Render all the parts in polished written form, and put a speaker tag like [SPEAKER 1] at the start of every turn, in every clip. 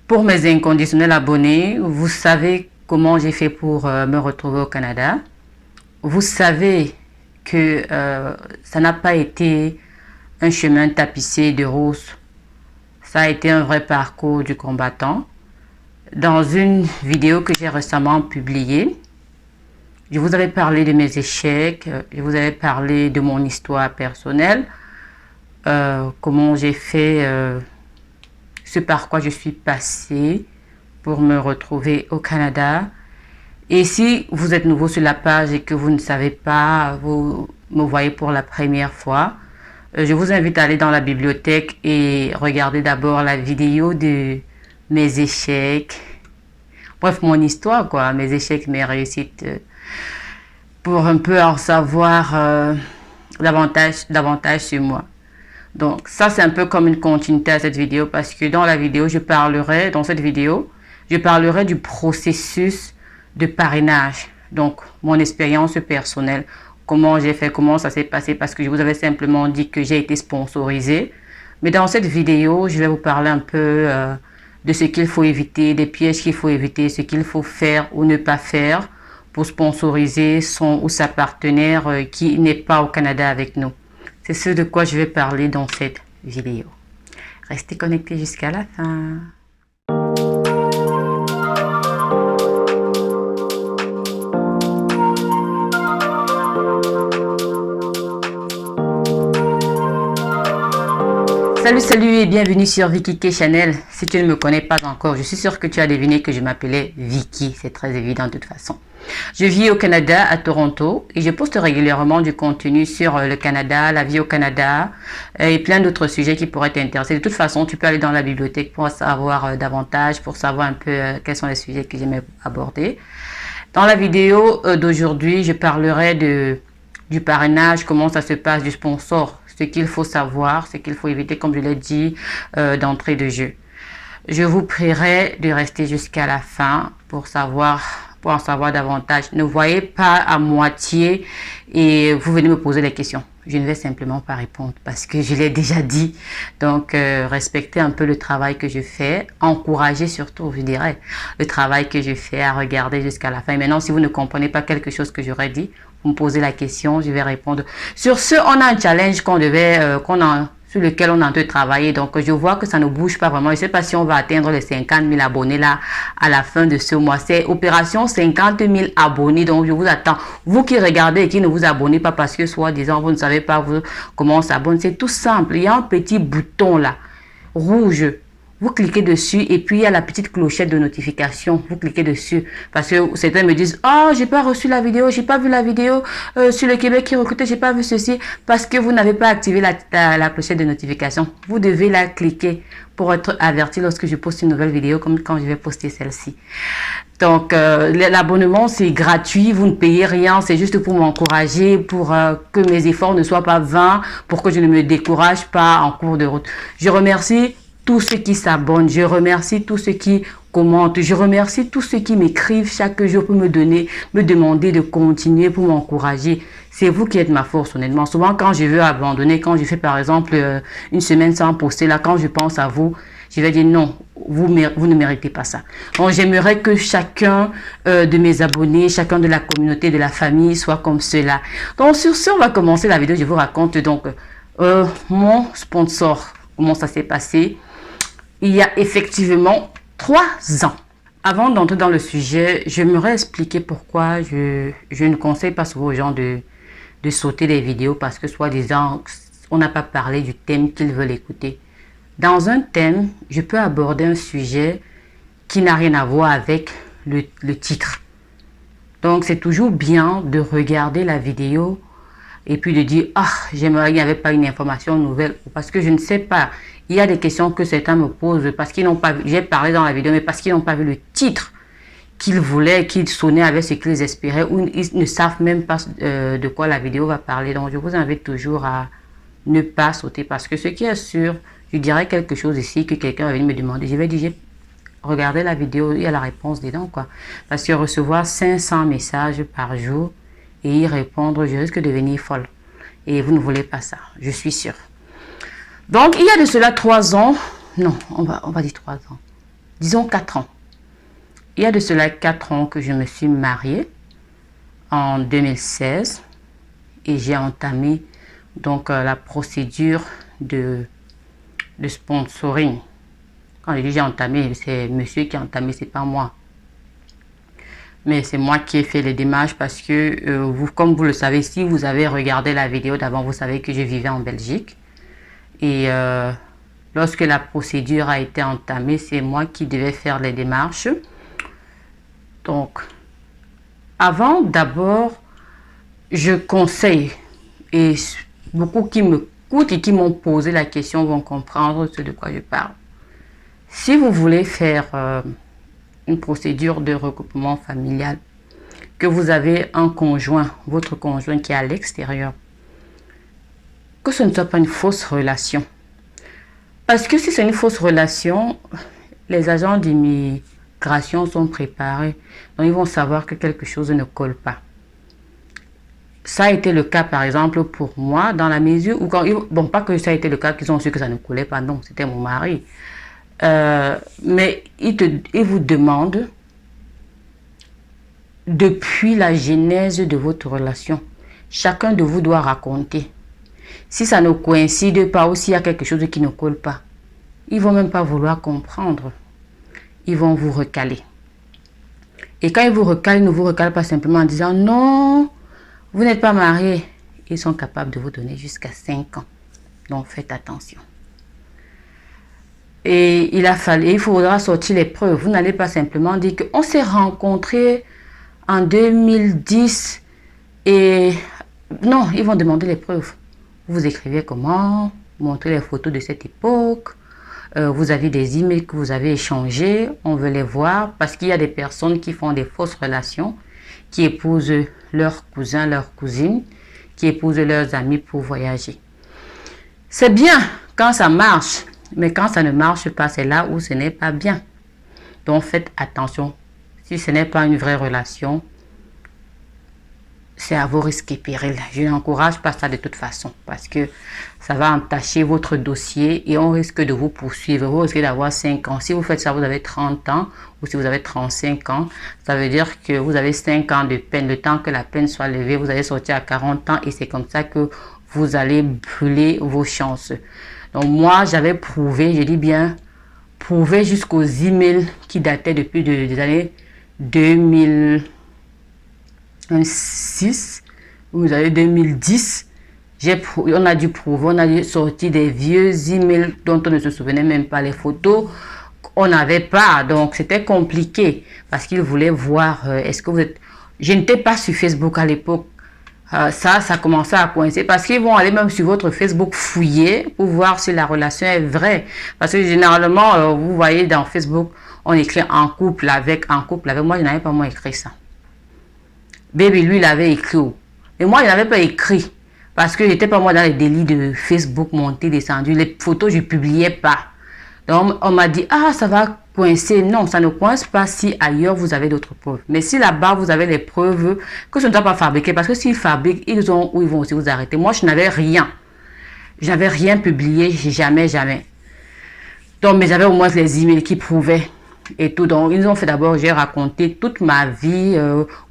[SPEAKER 1] Pour mes inconditionnels abonnés, vous savez comment j'ai fait pour me retrouver au Canada. Vous savez que ça n'a pas été un chemin tapissé de roses. Ça a été un vrai parcours du combattant. Dans une vidéo que j'ai récemment publiée, je vous avais parlé de mes échecs, je vous avais parlé de mon histoire personnelle, comment j'ai fait ce par quoi je suis passée pour me retrouver au Canada. Et si vous êtes nouveau sur la page et que vous ne savez pas, vous me voyez pour la première fois, je vous invite à aller dans la bibliothèque et regarder d'abord la vidéo de mes échecs. Bref, mon histoire, quoi, mes échecs, mes réussites, pour un peu en savoir davantage sur moi. Donc, ça, c'est un peu comme une continuité à cette vidéo parce que dans cette vidéo, je parlerai du processus de parrainage. Donc, mon expérience personnelle, comment j'ai fait, comment ça s'est passé parce que je vous avais simplement dit que j'ai été sponsorisée. Mais dans cette vidéo, je vais vous parler un peu de ce qu'il faut éviter, des pièges qu'il faut éviter, ce qu'il faut faire ou ne pas faire pour sponsoriser son ou sa partenaire qui n'est pas au Canada avec nous. C'est ce de quoi je vais parler dans cette vidéo. Restez connectés jusqu'à la fin. Salut et bienvenue sur Vicky K Channel. Si tu ne me connais pas encore, je suis sûre que tu as deviné que je m'appelais Vicky. C'est très évident de toute façon. Je vis au Canada, à Toronto, et je poste régulièrement du contenu sur le Canada, la vie au Canada et plein d'autres sujets qui pourraient t'intéresser. De toute façon, tu peux aller dans la bibliothèque pour savoir davantage, pour savoir un peu quels sont les sujets que j'aimais aborder. Dans la vidéo d'aujourd'hui, je parlerai du parrainage, comment ça se passe, du sponsor, ce qu'il faut savoir, ce qu'il faut éviter, comme je l'ai dit d'entrée de jeu. Je vous prierai de rester jusqu'à la fin pour en savoir davantage. Ne voyez pas à moitié et vous venez me poser des questions. Je ne vais simplement pas répondre parce que je l'ai déjà dit. Donc, respectez un peu le travail que je fais. Encouragez surtout, je dirais, le travail que je fais à regarder jusqu'à la fin. Et maintenant, si vous ne comprenez pas quelque chose que j'aurais dit, vous me posez la question, je vais répondre. Sur ce, on a un challenge sur lequel on est en train de travailler. Donc, je vois que ça ne bouge pas vraiment. Je ne sais pas si on va atteindre les 50 000 abonnés là à la fin de ce mois. C'est opération 50 000 abonnés. Donc, je vous attends. Vous qui regardez et qui ne vous abonnez pas parce que soi-disant, vous ne savez pas comment on s'abonne. C'est tout simple. Il y a un petit bouton là, rouge. Vous cliquez dessus et puis il y a la petite clochette de notification. Vous cliquez dessus parce que certains me disent « Oh, j'ai pas reçu la vidéo, j'ai pas vu la vidéo sur le Québec qui recrutait, j'ai pas vu ceci. » Parce que vous n'avez pas activé la clochette de notification. Vous devez la cliquer pour être averti lorsque je poste une nouvelle vidéo comme quand je vais poster celle-ci. Donc, l'abonnement, c'est gratuit, vous ne payez rien, c'est juste pour m'encourager, pour que mes efforts ne soient pas vains, pour que je ne me décourage pas en cours de route. Je remercie tous ceux qui s'abonnent, je remercie tous ceux qui commentent, je remercie tous ceux qui m'écrivent chaque jour pour me demander de continuer, pour m'encourager. C'est vous qui êtes ma force, honnêtement. Souvent, quand je veux abandonner, quand je fais par exemple une semaine sans poster, là, quand je pense à vous, je vais dire non, vous ne méritez pas ça. Donc, j'aimerais que chacun de mes abonnés, chacun de la communauté, de la famille soit comme cela. Donc, sur ce, on va commencer la vidéo. Je vous raconte donc mon sponsor, comment ça s'est passé. Il y a effectivement 3 ans. Avant d'entrer dans le sujet, j'aimerais expliquer pourquoi je ne conseille pas souvent aux gens de sauter des vidéos parce que soi-disant, on n'a pas parlé du thème qu'ils veulent écouter. Dans un thème, je peux aborder un sujet qui n'a rien à voir avec le titre. Donc, c'est toujours bien de regarder la vidéo et puis de dire « Ah, j'aimerais qu'il n'y avait pas une information nouvelle. » Parce que je ne sais pas. Il y a des questions que certains me posent parce qu'ils n'ont pas vu. J'ai parlé dans la vidéo, mais parce qu'ils n'ont pas vu le titre qu'ils voulaient, qu'ils sonnaient avec ce qu'ils espéraient ou ils ne savent même pas de quoi la vidéo va parler. Donc, je vous invite toujours à ne pas sauter parce que ce qui est sûr, je dirais quelque chose ici que quelqu'un va venir me demander. Je vais dire, regardez la vidéo, il y a la réponse dedans, quoi. Parce que recevoir 500 messages par jour et y répondre, je risque de devenir folle. Et vous ne voulez pas ça, je suis sûre. Donc, il y a de cela 3 ans, non, on va dire 3 ans. disons 4 ans. Il y a de cela 4 ans que je me suis mariée en 2016 et j'ai entamé donc la procédure de sponsoring. Quand je dis j'ai entamé, c'est monsieur qui a entamé, c'est pas moi. Mais c'est moi qui ai fait les démarches parce que vous, comme vous le savez, si vous avez regardé la vidéo d'avant, vous savez que je vivais en Belgique. Et lorsque la procédure a été entamée, c'est moi qui devais faire les démarches. Donc, avant, d'abord, je conseille, et beaucoup qui me coûtent et qui m'ont posé la question vont comprendre ce de quoi je parle. Si vous voulez faire une procédure de regroupement familial, que vous avez un conjoint, votre conjoint qui est à l'extérieur, que ce ne soit pas une fausse relation. Parce que si c'est une fausse relation, les agents d'immigration sont préparés. Donc ils vont savoir que quelque chose ne colle pas. Ça a été le cas par exemple pour moi dans la mesure où, bon pas que ça a été le cas qu'ils ont su que ça ne collait pas, non, c'était mon mari. Mais il vous demande depuis la genèse de votre relation. Chacun de vous doit raconter. Si ça ne coïncide pas ou s'il y a quelque chose qui ne colle pas, ils ne vont même pas vouloir comprendre. Ils vont vous recaler. Et quand ils vous recalent, ils ne vous recalent pas simplement en disant non, vous n'êtes pas marié. Ils sont capables de vous donner jusqu'à 5 ans. Donc faites attention. Et il faudra sortir les preuves. Vous n'allez pas simplement dire qu'on s'est rencontrés en 2010 et non, ils vont demander les preuves. Vous écrivez comment, montrez les photos de cette époque, vous avez des emails que vous avez échangés, on veut les voir parce qu'il y a des personnes qui font des fausses relations, qui épousent leurs cousins, leurs cousines, qui épousent leurs amis pour voyager. C'est bien quand ça marche, mais quand ça ne marche pas, c'est là où ce n'est pas bien. Donc faites attention. Si ce n'est pas une vraie relation, c'est à vos risques et périls. Je n'encourage pas ça de toute façon parce que ça va entacher votre dossier et on risque de vous poursuivre. Vous risquez d'avoir 5 ans. Si vous faites ça, vous avez 30 ans ou si vous avez 35 ans, ça veut dire que vous avez 5 ans de peine. Le temps que la peine soit levée, vous allez sortir à 40 ans et c'est comme ça que vous allez brûler vos chances. Donc moi, j'avais prouvé, je dis bien, prouvé jusqu'aux emails qui dataient depuis des années 2006, vous avez 2010, on a dû prouver, on a dû sortir des vieux emails dont on ne se souvenait même pas, les photos, on n'avait pas, donc c'était compliqué parce qu'ils voulaient voir, est-ce que vous êtes... Je n'étais pas sur Facebook à l'époque, ça commençait à coincer parce qu'ils vont aller même sur votre Facebook fouiller pour voir si la relation est vraie. Parce que généralement, vous voyez dans Facebook, on écrit en couple avec. Moi, je n'avais pas moi écrit ça. Baby, lui, il avait écrit. Mais moi, je n'avais pas écrit. Parce que je n'étais pas moi dans les délits de Facebook monté, descendu. Les photos, je ne publiais pas. Donc, on m'a dit, ah, ça va coincer. Non, ça ne coince pas si ailleurs, vous avez d'autres preuves. Mais si là-bas, vous avez les preuves que ce ne doit pas fabriquer. Parce que s'ils fabriquent, ils ont où ils vont aussi vous arrêter. Moi, je n'avais rien. Je n'avais rien publié. Jamais. Donc, mais j'avais au moins les emails qui prouvaient. Et tout. Donc, ils ont fait d'abord, j'ai raconté toute ma vie,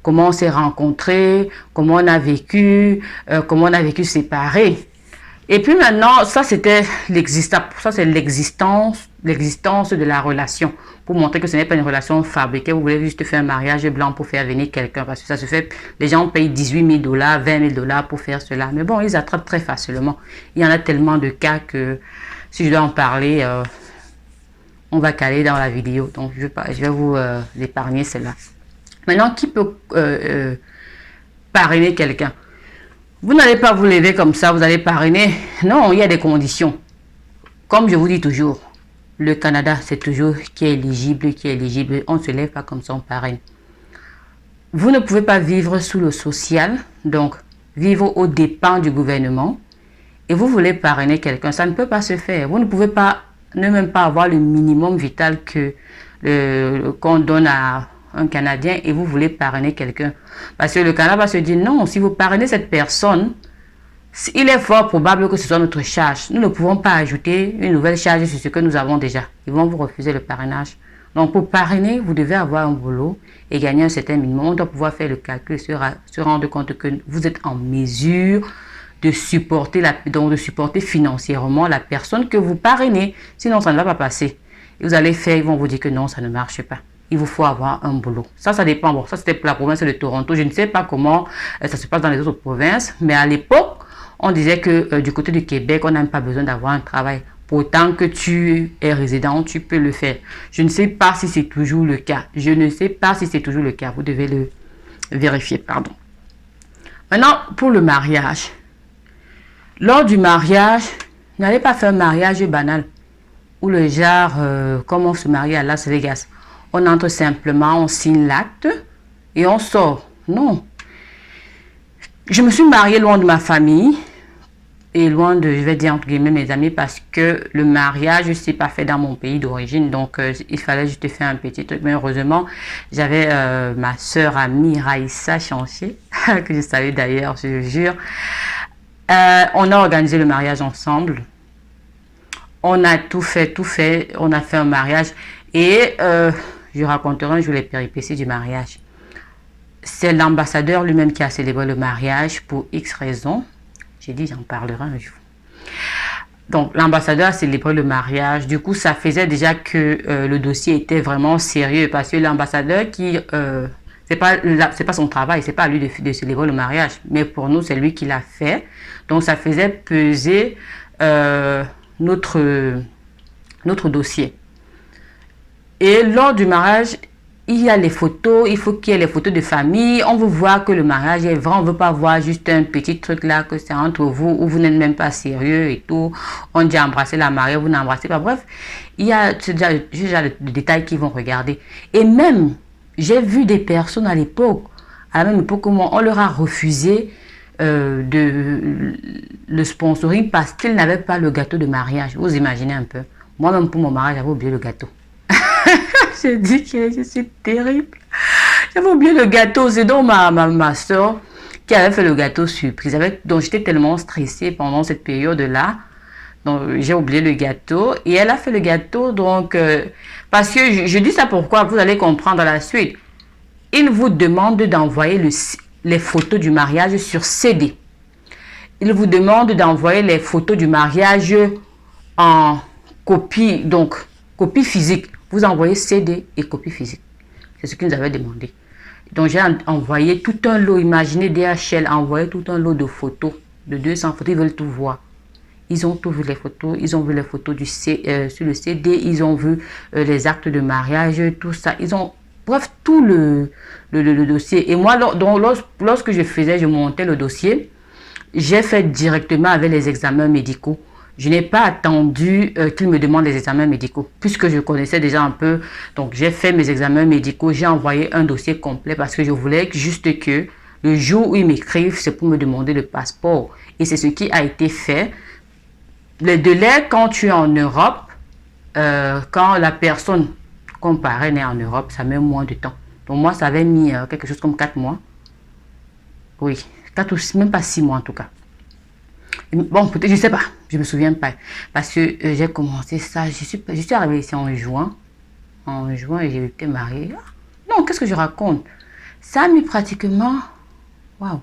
[SPEAKER 1] comment on s'est rencontrés, comment on a vécu séparés. Et puis maintenant, ça c'était l'existence, ça c'est l'existence de la relation, pour montrer que ce n'est pas une relation fabriquée. Vous voulez juste faire un mariage blanc pour faire venir quelqu'un, parce que ça se fait, les gens payent 18 000 $, 20 000 $ pour faire cela. Mais bon, ils attrapent très facilement. Il y en a tellement de cas que si je dois en parler, on va caler dans la vidéo. Donc je vais vous épargner cela. Maintenant, qui peut parrainer quelqu'un? Vous n'allez pas vous lever comme ça, vous allez parrainer. Non, il y a des conditions. Comme je vous dis toujours, le Canada, c'est toujours qui est éligible. On ne se lève pas comme ça, on parraine. Vous ne pouvez pas vivre sous le social, donc vivre aux dépens du gouvernement. Et vous voulez parrainer quelqu'un, ça ne peut pas se faire. Vous ne pouvez pas, ne même pas avoir le minimum vital qu'on donne à un Canadien et vous voulez parrainer quelqu'un. Parce que le Canada va se dire non, si vous parrainez cette personne, il est fort probable que ce soit notre charge. Nous ne pouvons pas ajouter une nouvelle charge sur ce que nous avons déjà. Ils vont vous refuser le parrainage. Donc, pour parrainer, vous devez avoir un boulot et gagner un certain minimum. On doit pouvoir faire le calcul, se rendre compte que vous êtes en mesure de supporter, donc de supporter financièrement la personne que vous parrainez. Sinon, ça ne va pas passer. Et vous allez faire, ils vont vous dire que non, ça ne marche pas. Il vous faut avoir un boulot. Ça dépend. Bon, ça, c'était pour la province de Toronto. Je ne sais pas comment ça se passe dans les autres provinces, mais à l'époque, on disait que du côté du Québec, on n'a pas besoin d'avoir un travail. Pourtant que tu es résident, tu peux le faire. Je ne sais pas si c'est toujours le cas. Je ne sais pas si c'est toujours le cas. Vous devez le vérifier, pardon. Maintenant, pour le mariage. Lors du mariage, n'allez pas faire un mariage banal. Ou le genre, comme on se marie à Las Vegas. On entre simplement, on signe l'acte et on sort. Non. Je me suis mariée loin de ma famille. Et loin de, je vais dire entre guillemets, mes amis, parce que le mariage, c'est pas fait dans mon pays d'origine. Donc, il fallait juste faire un petit truc. Mais heureusement, j'avais ma soeur amie Raïssa Chanché, que je salue d'ailleurs, je jure. On a organisé le mariage ensemble. On a tout fait. On a fait un mariage. Et je raconterai un jour les péripéties du mariage. C'est l'ambassadeur lui-même qui a célébré le mariage pour X raisons. J'ai dit, j'en parlerai un jour. Donc, l'ambassadeur a célébré le mariage. Du coup, ça faisait déjà que le dossier était vraiment sérieux parce que l'ambassadeur c'est pas son travail, c'est pas à lui de célébrer le mariage. Mais pour nous, c'est lui qui l'a fait. Donc, ça faisait peser notre dossier. Et lors du mariage, il y a les photos, il faut qu'il y ait les photos de famille. On veut voir que le mariage est vrai. On ne veut pas voir juste un petit truc là, que c'est entre vous, où vous n'êtes même pas sérieux et tout. On dit embrasser la mariée, vous n'embrassez pas. Bref, il y a déjà les détails qu'ils vont regarder. Et même, j'ai vu des personnes à l'époque, à la même époque que moi, on leur a refusé le sponsoring parce qu'ils n'avaient pas le gâteau de mariage. Vous imaginez un peu. Moi-même, pour mon mariage, j'avais oublié le gâteau. J'ai dit que je suis terrible. J'avais oublié le gâteau. C'est donc ma soeur qui avait fait le gâteau surprise. Donc j'étais tellement stressée pendant cette période-là. Donc j'ai oublié le gâteau. Et elle a fait le gâteau. Donc, parce que je dis ça pourquoi, vous allez comprendre à la suite. Il vous demande d'envoyer les photos du mariage sur CD. Il vous demande d'envoyer les photos du mariage en copie, donc copie physique. Vous envoyez CD et copie physique. C'est ce qu'ils nous avaient demandé. Donc, j'ai envoyé tout un lot. Imaginez DHL a envoyé tout un lot de photos, de 200 photos. Ils veulent tout voir. Ils ont tout vu les photos. Ils ont vu les photos sur le CD. Ils ont vu les actes de mariage, tout ça. Ils ont, bref, tout le dossier. Et moi, lorsque je montais le dossier, j'ai fait directement avec les examens médicaux. Je n'ai pas attendu qu'ils me demandent les examens médicaux, puisque je connaissais déjà un peu. Donc, j'ai fait mes examens médicaux, j'ai envoyé un dossier complet parce que je voulais juste que le jour où ils m'écrivent, c'est pour me demander le passeport. Et c'est ce qui a été fait. Le délai, quand tu es en Europe, quand la personne qu'on parraine est en Europe, ça met moins de temps. Donc, moi, ça avait mis quelque chose comme 4 mois. Oui, 4 ou même pas 6 mois en tout cas. Bon, peut-être, je ne sais pas, je ne me souviens pas. Parce que j'ai commencé ça, je suis arrivée ici en juin. En juin, et j'ai été mariée. Non, qu'est-ce que je raconte? Ça a mis pratiquement... Waouh!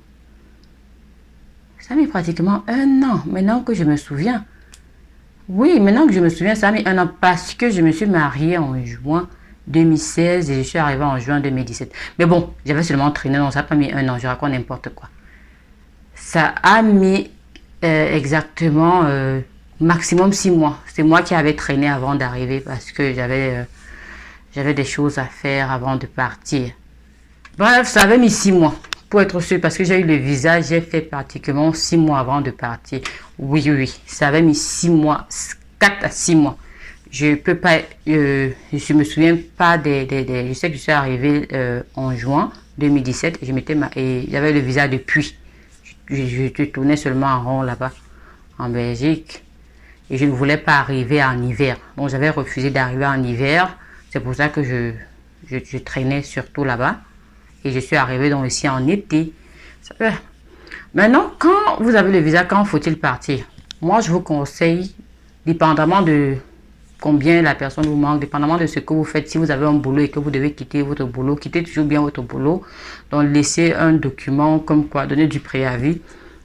[SPEAKER 1] Ça a mis pratiquement 1 an, maintenant que je me souviens. Oui, maintenant que je me souviens, ça a mis 1 an parce que je me suis mariée en juin 2016 et je suis arrivée en juin 2017. Mais bon, j'avais seulement traîné, donc ça n'a pas mis 1 an, je raconte n'importe quoi. Ça a mis... exactement maximum 6 mois. C'est moi qui avais traîné avant d'arriver parce que j'avais des choses à faire avant de partir. Bref, ça avait mis 6 mois pour être sûr parce que j'ai eu le visa, j'ai fait pratiquement 6 mois avant de partir. Oui, ça avait mis 6 mois, 4 à 6 mois. Je peux pas, je me souviens pas je sais que je suis arrivée en juin 2017 et j'avais le visa depuis. Je tournais seulement en rond là-bas, en Belgique. Et je ne voulais pas arriver en hiver. Donc, j'avais refusé d'arriver en hiver. C'est pour ça que je traînais surtout là-bas. Et je suis arrivée donc ici en été. Maintenant, quand vous avez le visa, quand faut-il partir? Moi, je vous conseille, dépendamment de combien la personne vous manque, dépendamment de ce que vous faites. Si vous avez un boulot et que vous devez quitter votre boulot, quittez toujours bien votre boulot. Donc, laissez un document comme quoi, donner du préavis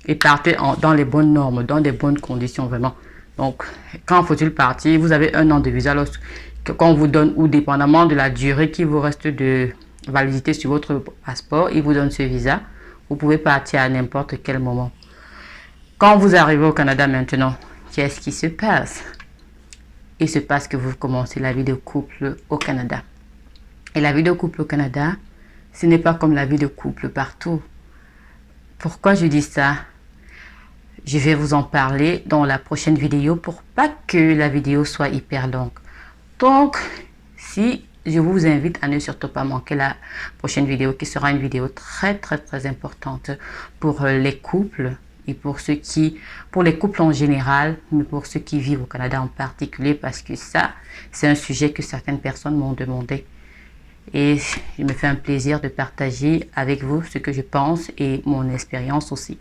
[SPEAKER 1] et partez dans les bonnes normes, dans des bonnes conditions vraiment. Donc, quand faut-il partir? Vous avez 1 an de visa qu'on vous donne, ou dépendamment de la durée qui vous reste de validité sur votre passeport, il vous donne ce visa. Vous pouvez partir à n'importe quel moment. Quand vous arrivez au Canada maintenant, qu'est-ce qui se passe? Il se passe que vous commencez la vie de couple au Canada. Et la vie de couple au Canada, ce n'est pas comme la vie de couple partout. Pourquoi je dis ça? Je vais vous en parler dans la prochaine vidéo pour pas que la vidéo soit hyper longue. Donc, si je vous invite à ne surtout pas manquer la prochaine vidéo qui sera une vidéo très importante pour les couples et pour les couples en général, mais pour ceux qui vivent au Canada en particulier, parce que ça, c'est un sujet que certaines personnes m'ont demandé. Et il me fait un plaisir de partager avec vous ce que je pense et mon expérience aussi.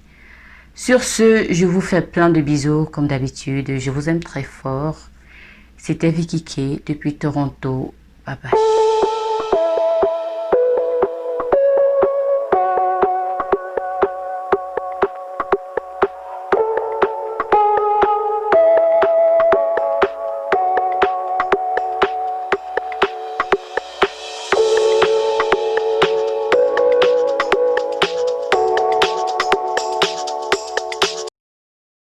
[SPEAKER 1] Sur ce, je vous fais plein de bisous comme d'habitude. Je vous aime très fort. C'était Vicky K depuis Toronto. Bye bye.